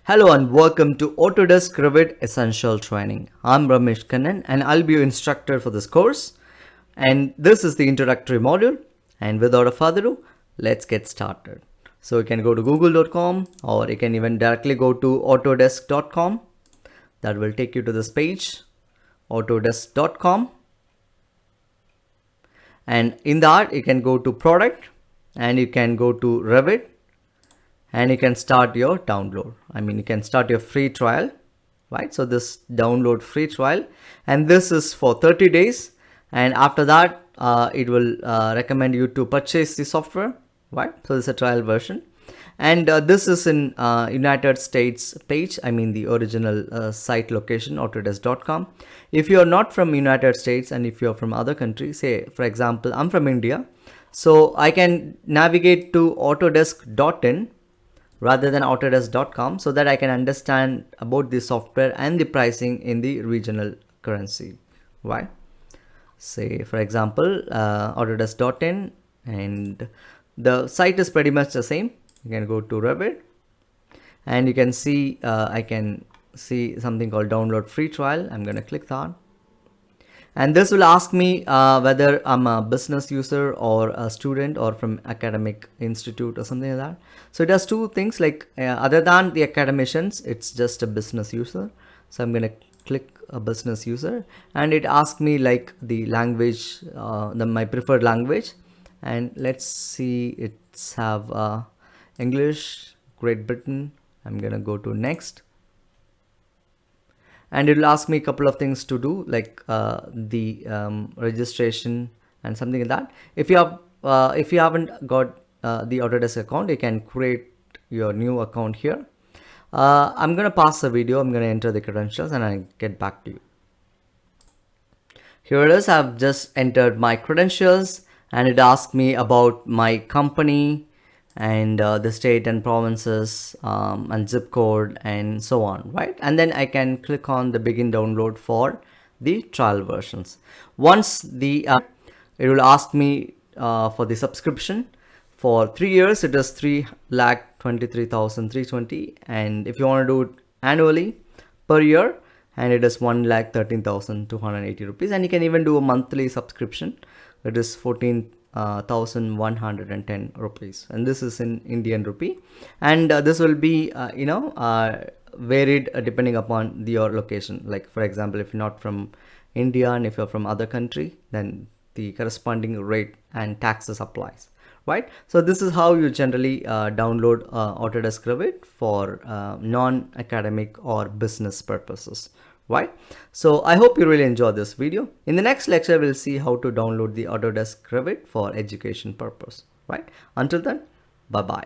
Hello and welcome to Autodesk Revit Essential Training. I'm Ramesh Kannan and I'll be your instructor for this course. And this is the introductory module. And without a further ado, let's get started. So you can go to google.com or you can even directly go to autodesk.com. That will take you to this page, autodesk.com. And in that, you can go to product and you can go to Revit. And you can start your download. You can start your free trial, right? So this download free trial, and this is for 30 days. And after that, it will recommend you to purchase the software, right? So this is a trial version. And this is in United States page, the original site location, autodesk.com. If you are not from United States and if you are from other countries, say for example, I'm from India. So I can navigate to autodesk.in rather than autodesk.com so that I can understand about the software and the pricing in the regional currency. Why? Say for example, autodesk.in, and the site is pretty much the same. You can go to Revit and you can see I can see something called download free trial. I'm going to click that. And this will ask me whether I'm a business user or a student or from academic institute or something like that. So it does two things, like other than the academicians, it's just a business user. So I'm going to click a business user and it asks me like the language, my preferred language. And let's see, it's have English, Great Britain. I'm going to go to next. And it will ask me a couple of things to do, like the registration and something like that. If you haven't got the Autodesk account, you can create your new account here. I'm gonna pause the video. I'm gonna enter the credentials and I get back to you. Here it is. I've just entered my credentials and it asked me about my company and the state and provinces and zip code and so on, right? And then I can click on the begin download for the trial versions. Once the it will ask me for the subscription. For 3 years it is 3,23,320, and if you want to do it annually per year, and it is 1,13,280 rupees, and you can even do a monthly subscription. It is 14,110 rupees, and this is in Indian rupee, and this will be varied depending upon your location. Like for example, if you're not from India and if you're from other country, then the corresponding rate and taxes applies, right? So this is how you generally download Autodesk Revit for non-academic or business purposes, right? So I hope you really enjoy this video. In the next lecture, we'll see how to download the Autodesk Revit for education purpose, right? Until then, bye bye.